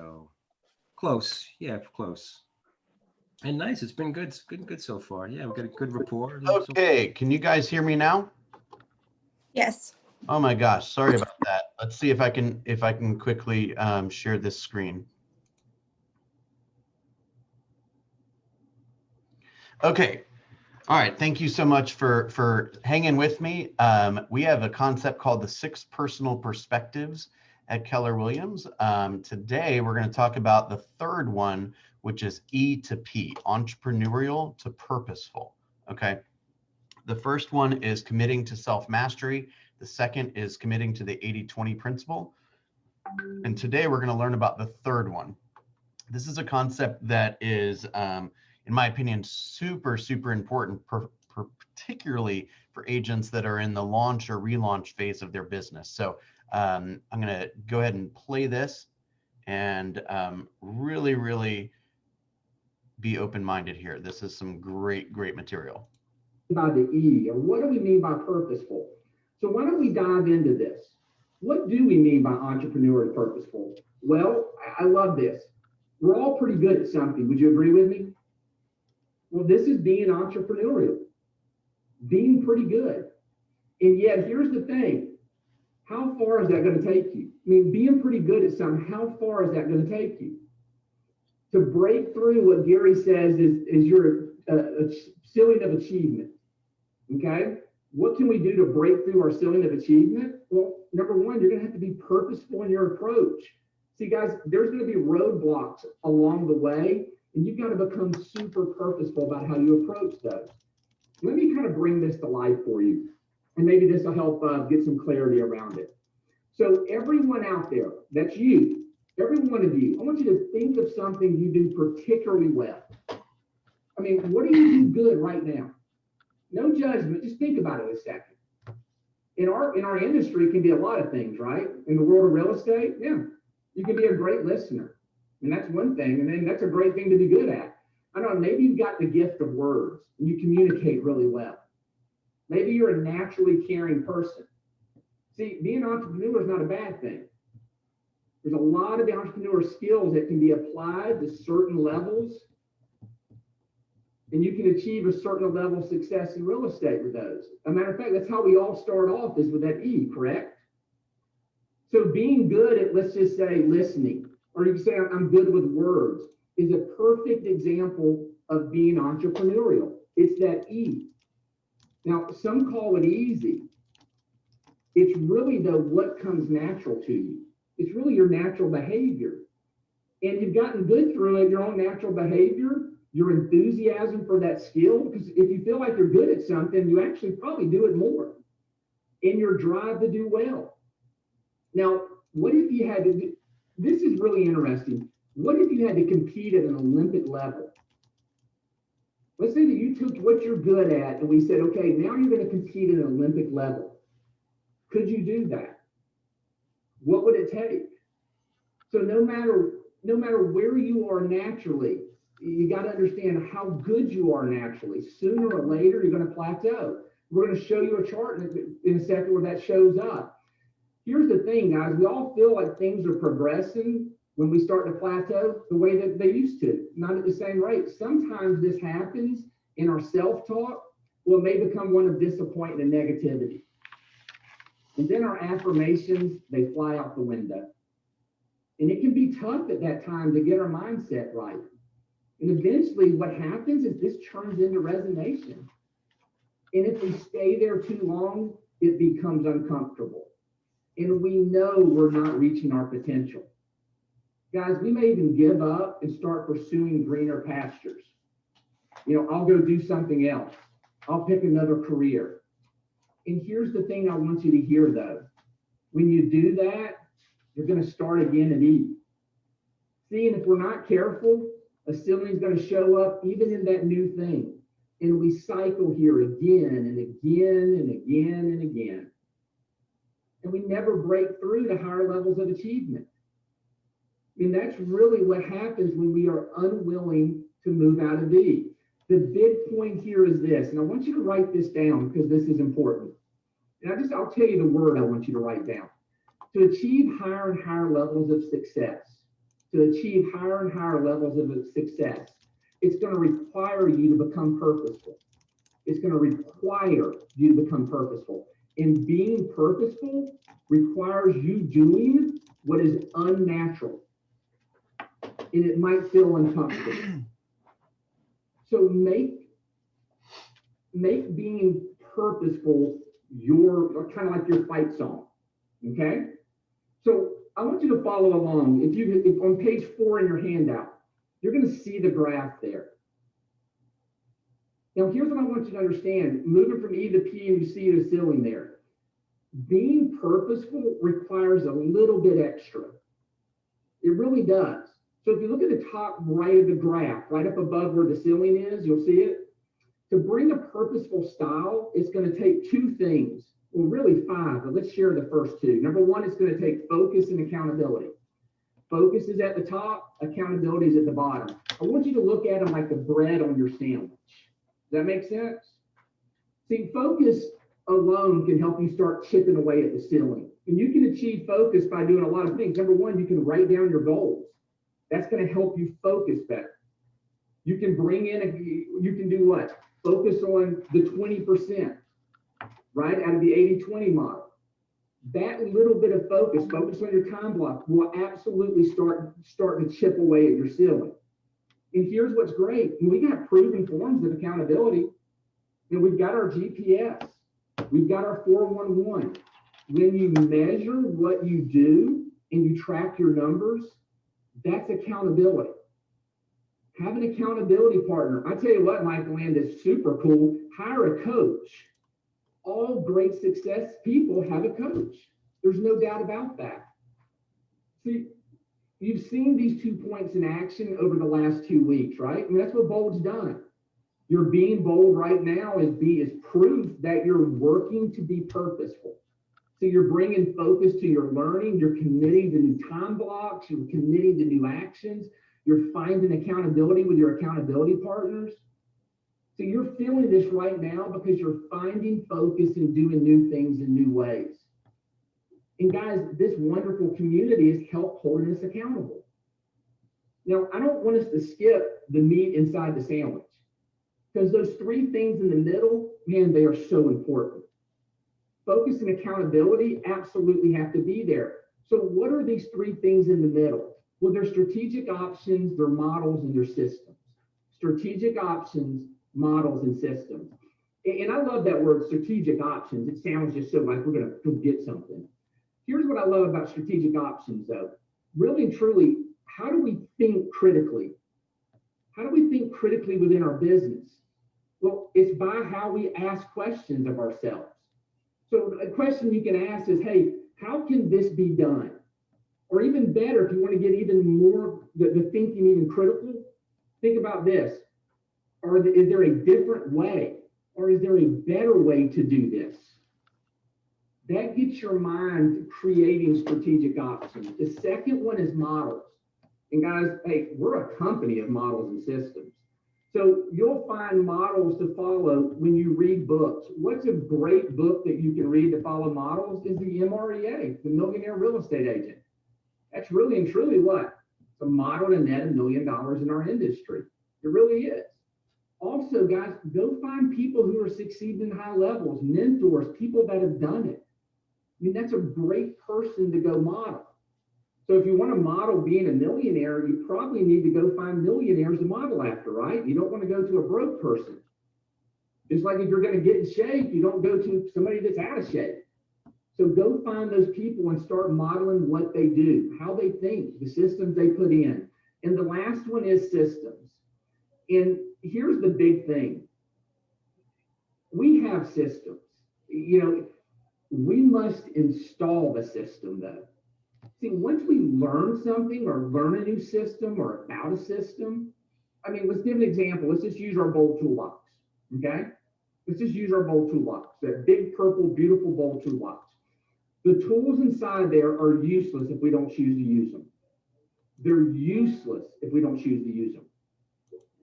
So close, yeah, close. And nice. It's been good. It's been good so far. Yeah, we've got a good rapport. And so Okay, can you guys hear me now? Yes. Oh my gosh, sorry about that. Let's see if I can quickly share this screen. Okay. All right. Thank you so much for hanging with me. We have a concept called the 6 personal perspectives at Keller Williams. Today, we're going to talk about the third one, which is E to P, entrepreneurial to purposeful. Okay. The first one is committing to self-mastery. The second is committing to the 80-20 principle. And today we're going to learn about the third one. This is a concept that is, in my opinion, super, super important, particularly for agents that are in the launch or relaunch phase of their business. So I'm going to go ahead and play this and really, really be open-minded here. This is some great, great material. By the E, or what do we mean by purposeful? So why don't we dive into this? What do we mean by entrepreneur and purposeful? Well, I love this. We're all pretty good at something. Would you agree with me? Well, this is being entrepreneurial, being pretty good. And yet, here's the thing. How far is that going to take you? I mean, being pretty good at something, how far is that going to take you? To break through what Gary says is your ceiling of achievement. Okay? What can we do to break through our ceiling of achievement? Well, number one, you're going to have to be purposeful in your approach. See, guys, there's going to be roadblocks along the way, and you've got to become super purposeful about how you approach those. Let me kind of bring this to life for you, and maybe this will help get some clarity around it. So everyone out there, that's you, every one of you, I want you to think of something you do particularly well. I mean, what do you do good right now? No judgment, just think about it a second. In our industry, it can be a lot of things, right? In the world of real estate, yeah, you can be a great listener. And that's one thing, and then that's a great thing to be good at. I don't know, maybe you've got the gift of words and you communicate really well. Maybe you're a naturally caring person. See, being an entrepreneur is not a bad thing. There's a lot of entrepreneur skills that can be applied to certain levels, and you can achieve a certain level of success in real estate with those. As a matter of fact, that's how we all start off, is with that E, correct? So being good at, let's just say, listening, or you can say I'm good with words, is a perfect example of being entrepreneurial. It's that E. Now, some call it easy. It's really, though, what comes natural to you. It's really your natural behavior. And you've gotten good through it, your own natural behavior, your enthusiasm for that skill, because if you feel like you're good at something, you actually probably do it more, and your drive to do well. Now, what if you had to do, this is really interesting. What if you had to compete at an Olympic level? Let's say that you took what you're good at and we said, okay, now you're going to compete at an Olympic level. Could you do that? What would it take? So no matter where you are naturally, you got to understand how good you are naturally. Sooner or later, you're going to plateau. We're going to show you a chart in a second where that shows up. Here's the thing, guys. We all feel like things are progressing when we start to plateau the way that they used to, not at the same rate. Sometimes this happens in our self-talk. Well, it may become one of disappointment and negativity. And then our affirmations, they fly out the window. And it can be tough at that time to get our mindset right. And eventually what happens is this turns into resignation. And if we stay there too long, it becomes uncomfortable. And we know we're not reaching our potential. Guys, we may even give up and start pursuing greener pastures. You know, I'll go do something else. I'll pick another career. And here's the thing I want you to hear, though. When you do that, you're going to start again at E. See, and if we're not careful, a ceiling is going to show up even in that new thing. And we cycle here again and again and again and again. And we never break through to higher levels of achievement. I mean, that's really what happens when we are unwilling to move out of E. The big point here is this, and I want you to write this down because this is important. And I'll tell you the word I want you to write down. To achieve higher and higher levels of success, to achieve higher and higher levels of success, it's going to require you to become purposeful. It's going to require you to become purposeful. And being purposeful requires you doing what is unnatural. And it might feel uncomfortable. So make being purposeful your kind of like your fight song. Okay? So I want you to follow along. If on page 4 in your handout, you're going to see the graph there. Now, here's what I want you to understand. Moving from E to P, and you see the ceiling there. Being purposeful requires a little bit extra. It really does. So if you look at the top right of the graph, right up above where the ceiling is, you'll see it. To bring a purposeful style, it's going to take 2 things. Well, really 5, but let's share the first 2. Number 1, it's going to take focus and accountability. Focus is at the top, accountability is at the bottom. I want you to look at them like the bread on your sandwich. Does that make sense? See, focus alone can help you start chipping away at the ceiling. And you can achieve focus by doing a lot of things. Number 1, you can write down your goals. That's going to help you focus better. You can bring in, you can do what? Focus on the 20%, right? Out of the 80-20 model. That little bit of focus on your time block will absolutely start to chip away at your ceiling. And here's what's great. We got proven forms of accountability. And we've got our GPS. We've got our 411. When you measure what you do and you track your numbers, that's accountability. Have an accountability partner. I tell you what, Michael, and is super cool. Hire a coach. All great success people have a coach. There's no doubt about that. See, you've seen these 2 points in action over the last 2 weeks, right? I mean, that's what Bold's done. Your being bold right now is proof that you're working to be purposeful. So you're bringing focus to your learning. You're committing to new time blocks. You're committing to new actions. You're finding accountability with your accountability partners. So you're feeling this right now because you're finding focus and doing new things in new ways. And guys, this wonderful community has helped holding us accountable. Now, I don't want us to skip the meat inside the sandwich because those 3 things in the middle, man, they are so important. Focus and accountability absolutely have to be there. So what are these 3 things in the middle? Well, they're strategic options, they're models, and they're systems. Strategic options, models, and systems. And I love that word, strategic options. It sounds just so like we're going to go get something. Here's what I love about strategic options, though. Really and truly, how do we think critically? How do we think critically within our business? Well, it's by how we ask questions of ourselves. So a question you can ask is, hey, how can this be done? Or even better, if you want to get even more, the thinking even critical, think about this. Is there a different way? Or is there a better way to do this? That gets your mind creating strategic options. The second one is models. And guys, hey, we're a company of models and systems. So you'll find models to follow when you read books. What's a great book that you can read to follow models is the MREA, the Millionaire Real Estate Agent. That's really and truly what? It's a model to net $1 million in our industry. It really is. Also, guys, go find people who are succeeding in high levels, mentors, people that have done it. I mean, that's a great person to go model. So if you want to model being a millionaire, you probably need to go find millionaires to model after, right? You don't want to go to a broke person. Just like if you're going to get in shape, you don't go to somebody that's out of shape. So go find those people and start modeling what they do, how they think, the systems they put in. And the last one is systems. And here's the big thing. We have systems. You know, we must install the system though. See, once we learn something or learn a new system or about a system, I mean, let's give an example. Let's just use our Bold toolbox, okay? Let's just use our Bold toolbox, that big, purple, beautiful Bold toolbox. The tools inside there are useless if we don't choose to use them. They're useless if we don't choose to use them.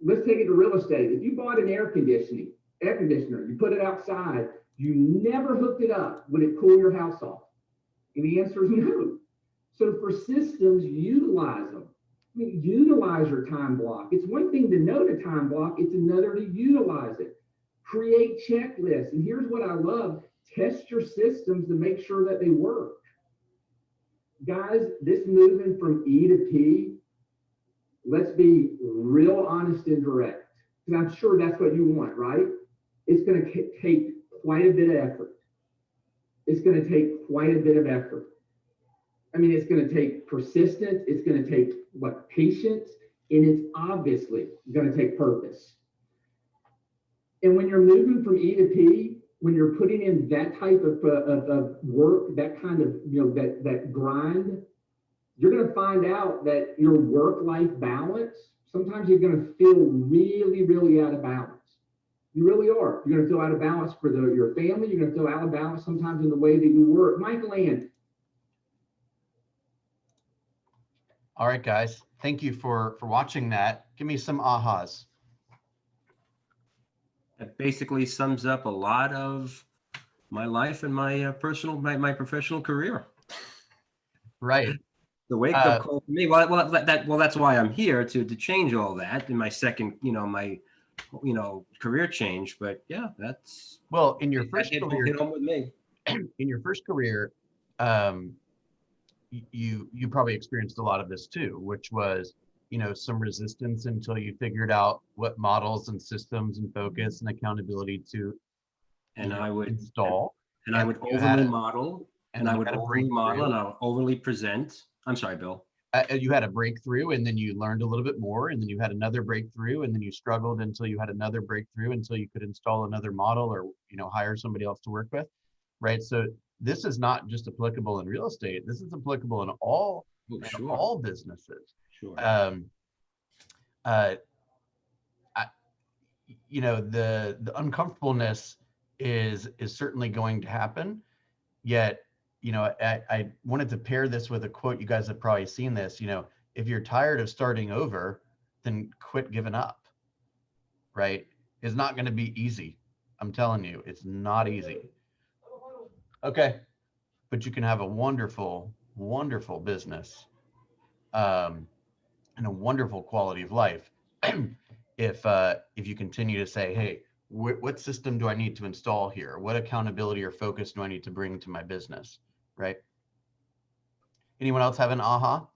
Let's take it to real estate. If you bought an air conditioner, you put it outside, you never hooked it up, would it cool your house off? And the answer is no. So for systems, utilize them. mean, utilize your time block. It's one thing to know to time block, it's another to utilize it. Create checklists. And here's what I love, test your systems to make sure that they work. Guys, this moving from E to P, let's be real honest and direct, because I'm sure that's what you want, right? It's going to take quite a bit of effort. It's going to take quite a bit of effort. I mean, it's going to take persistence. It's going to take patience, and it's obviously going to take purpose. And when you're moving from E to P, when you're putting in that type of work, that kind of, that grind, you're going to find out that your work-life balance, sometimes you're going to feel really, really out of balance. You really are. You're going to feel out of balance for your family. You're going to feel out of balance sometimes in the way that you work. Michael Ann. All right, guys. Thank you for watching that. Give me some ahas. That basically sums up a lot of my life and my my professional career. Right. The wake-up call for me. Well, that's why I'm here to change all that in my second, my career change. But yeah, that's well in your first hit career. home with me. In your first career, you probably experienced a lot of this too, which was some resistance until you figured out what models and systems and focus and accountability to I would install. And I would overly model, and I would overly model, and I would overly present. I'm sorry, Bill. You had a breakthrough, and then you learned a little bit more, and then you had another breakthrough, and then you struggled until you had another breakthrough, until you could install another model or hire somebody else to work with, right? So this is not just applicable in real estate. This is applicable in all businesses. Sure. The uncomfortableness is certainly going to happen. Yet, I wanted to pair this with a quote. You guys have probably seen this. If you're tired of starting over, then quit giving up. Right? It's not going to be easy. I'm telling you, it's not easy. Okay, but you can have a wonderful, wonderful business, and a wonderful quality of life if you continue to say, hey, what system do I need to install here? What accountability or focus do I need to bring to my business? Right? Anyone else have an aha?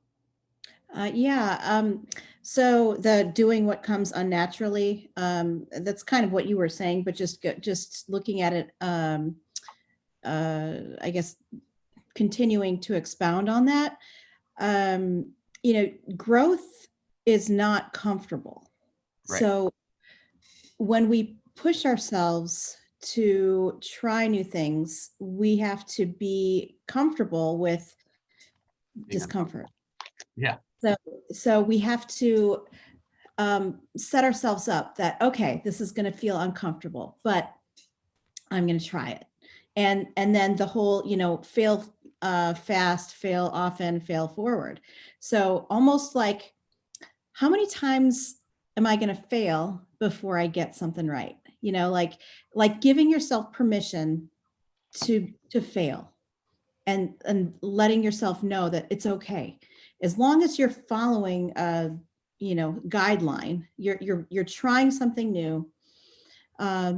So the doing what comes unnaturally, that's kind of what you were saying, but just looking at it, I guess, continuing to expound on that, growth is not comfortable. Right. So when we push ourselves to try new things, we have to be comfortable with discomfort. Yeah. So we have to set ourselves up that, okay, this is going to feel uncomfortable, but I'm going to try it. And then the whole, fail fast, fail often, fail forward. So almost like, how many times am I going to fail before I get something right? Like giving yourself permission to fail and letting yourself know that it's okay. As long as you're following a, guideline, you're trying something new.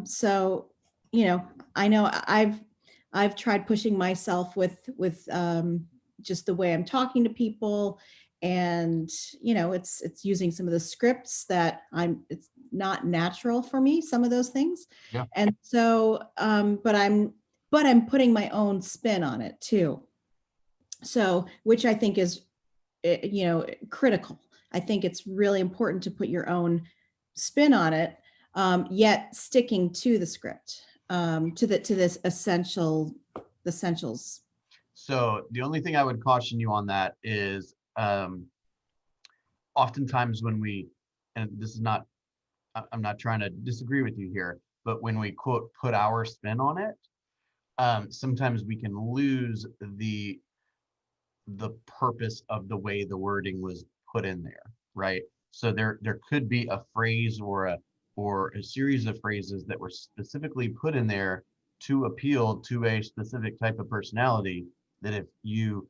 So, I know I've tried pushing myself with just the way I'm talking to people, and it's using some of the scripts that it's not natural for me, some of those things. Yeah. And so but I'm putting my own spin on it too, so which I think is critical. I think it's really important to put your own spin on it, yet sticking to the script, to this essentials. So the only thing I would caution you on that is oftentimes when we, and this is not, I'm not trying to disagree with you here, but when we quote put our spin on it, sometimes we can lose the purpose of the way the wording was put in there, right? So there could be a phrase or a series of phrases that were specifically put in there to appeal to a specific type of personality, that if you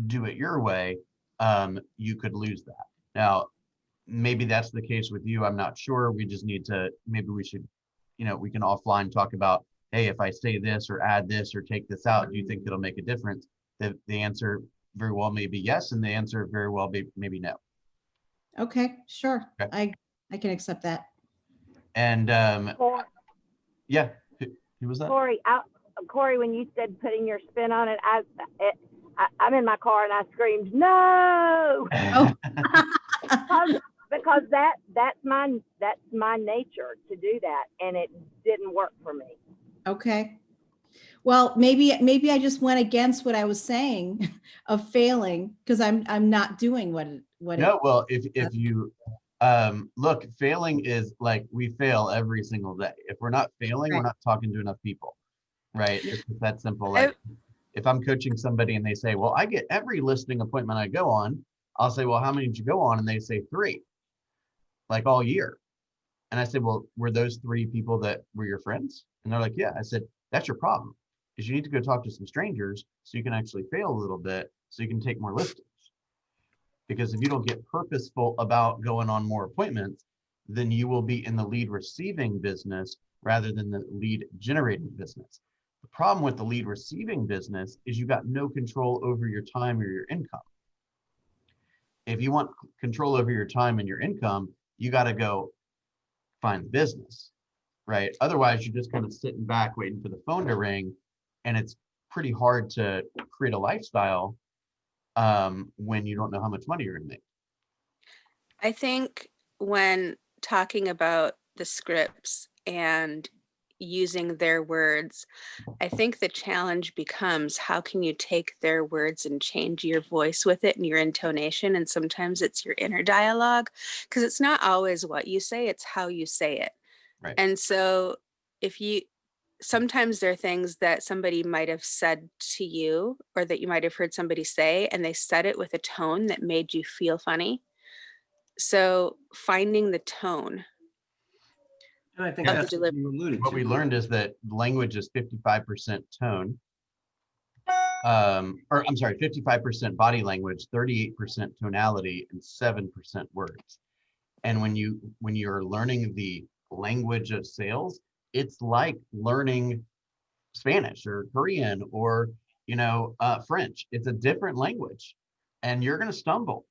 do it your way, you could lose that. Now, maybe that's the case with you. I'm not sure. We just need to, maybe we should, we can offline talk about, hey, if I say this or add this or take this out, do you think it'll make a difference? The answer very well may be yes, and the answer very well be maybe no. Okay, sure. Okay. I can accept that. And yeah, who was that? Corey, when you said putting your spin on it, I'm in my car and I screamed, no! Oh. because that's my nature to do that, and it didn't work for me. Okay. Well, maybe I just went against what I was saying of failing because I'm not doing what No, well, if you look, failing is like we fail every single day. If we're not failing, we're not talking to enough people, right? It's just that simple. Like if I'm coaching somebody and they say, well, I get every listing appointment I go on, I'll say, well, how many did you go on? And they say 3, like all year. And I said, well, were those 3 people that were your friends? And they're like, yeah. I said, that's your problem, is you need to go talk to some strangers so you can actually fail a little bit so you can take more listings. Because if you don't get purposeful about going on more appointments, then you will be in the lead receiving business rather than the lead generating business. The problem with the lead receiving business is you got no control over your time or your income. If you want control over your time and your income, you got to go find the business, right? Otherwise, you're just kind of sitting back waiting for the phone to ring, and it's pretty hard to create a lifestyle when you don't know how much money you're going to make. I think when talking about the scripts and using their words, I think the challenge becomes how can you take their words and change your voice with it and your intonation? And sometimes it's your inner dialogue, because it's not always what you say, it's how you say it. Right. And so sometimes there are things that somebody might have said to you or that you might have heard somebody say, and they said it with a tone that made you feel funny. So finding the tone. And I think Of the that's what delivery. you alluded What to. we learned is that language is 55% tone, or I'm sorry, 55% body language, 38% tonality, and 7% words. And when you're learning the language of sales, it's like learning Spanish or Korean or French. It's a different language, and you're going to stumble.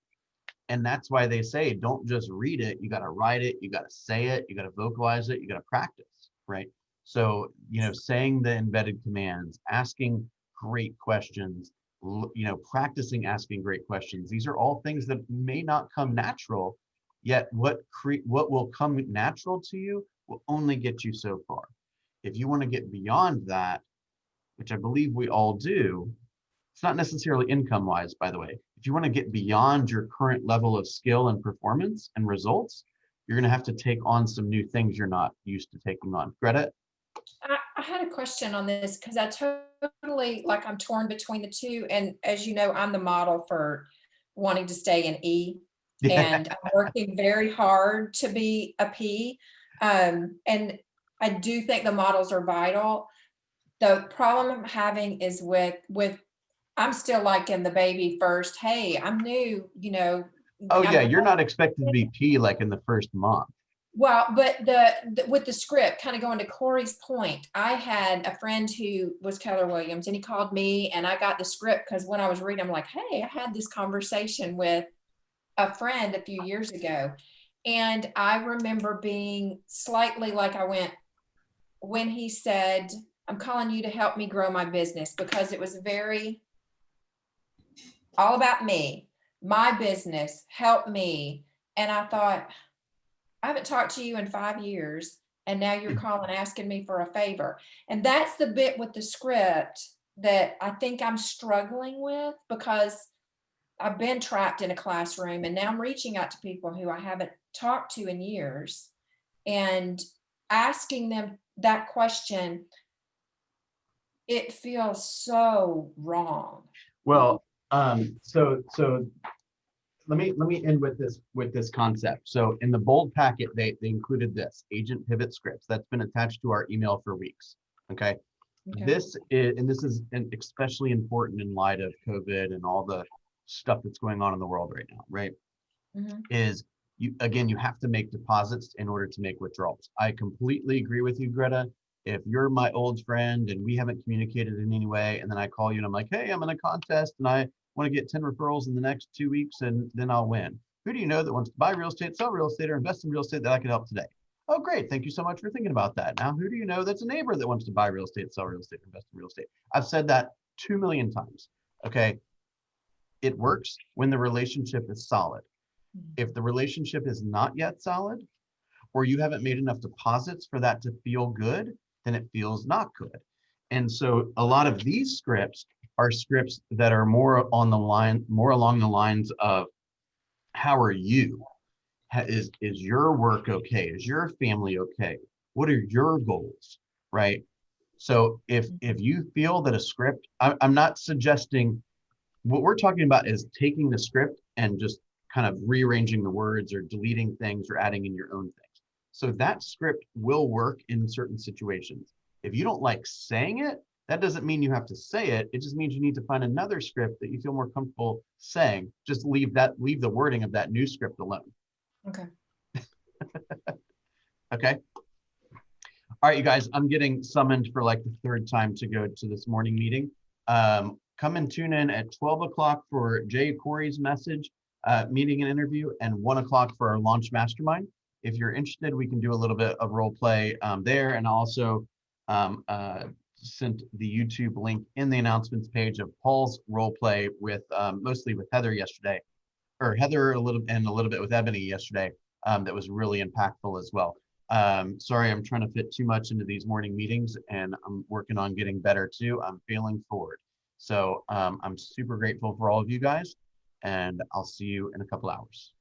And that's why they say don't just read it, you got to write it, you got to say it, you got to vocalize it, you got to practice, right? So saying the embedded commands, asking great questions, practicing asking great questions, these are all things that may not come natural, yet what will come natural to you will only get you so far. If you want to get beyond that, which I believe we all do, it's not necessarily income wise, by the way. If you want to get beyond your current level of skill and performance and results, you're going to have to take on some new things you're not used to taking on. Greta? I had a question on this because I totally, I'm torn between the two. And as you know, I'm the model for wanting to stay in E. And I'm working very hard to be a P. And I do think the models are vital. The problem I'm having is with I'm still like in the baby first. Hey, I'm new, Oh yeah, you're not expected to be P like in the first month. Well, but with the script, kind of going to Corey's point, I had a friend who was Keller Williams, and he called me, and I got the script because when I was reading, I'm like, hey, I had this conversation with a friend a few years ago, and I remember being slightly like I went when he said, I'm calling you to help me grow my business, because it was very all about me, my business, help me. And I thought, I haven't talked to you in 5 years, and now you're calling asking me for a favor. And that's the bit with the script that I think I'm struggling with, because I've been trapped in a classroom, and now I'm reaching out to people who I haven't talked to in years and asking them that question. It feels so wrong. Well, so let me end with this concept. So in the bold packet, they included this agent pivot scripts that's been attached to our email for weeks. Okay. This is especially important in light of COVID and all the stuff that's going on in the world right now, right? is you have to make deposits in order to make withdrawals. I completely agree with you, Greta. If you're my old friend and we haven't communicated in any way, and then I call you and I'm like, hey, I'm in a contest and I want to get 10 referrals in the next 2 weeks and then I'll win. Who do you know that wants to buy real estate, sell real estate, or invest in real estate that I can help today? Oh, great. Thank you so much for thinking about that. Now, who do you know that's a neighbor that wants to buy real estate, sell real estate, invest in real estate? I've said that 2 million times. Okay. It works when the relationship is solid. If the relationship is not yet solid, or you haven't made enough deposits for that to feel good, then it feels not good. And so a lot of these scripts are scripts that are more along the lines of, how are you? Is your work okay? Is your family okay? What are your goals, right? So if you feel that a script, I'm not suggesting, what we're talking about is taking the script and just kind of rearranging the words or deleting things or adding in your own things. So that script will work in certain situations. If you don't like saying it, that doesn't mean you have to say it. It just means you need to find another script that you feel more comfortable saying. Just leave the wording of that new script alone. Okay. Okay. All right, you guys, I'm getting summoned for like the third time to go to this morning meeting. Come and tune in at 12 o'clock for Jay Corey's message, meeting and interview, and 1 o'clock for our launch mastermind. If you're interested, we can do a little bit of role play there, and also sent the YouTube link in the announcements page of Paul's role play with mostly with Heather yesterday, or Heather a little bit with Ebony yesterday. That was really impactful as well. Sorry, I'm trying to fit too much into these morning meetings, and I'm working on getting better too. I'm failing forward. So I'm super grateful for all of you guys, and I'll see you in a couple hours.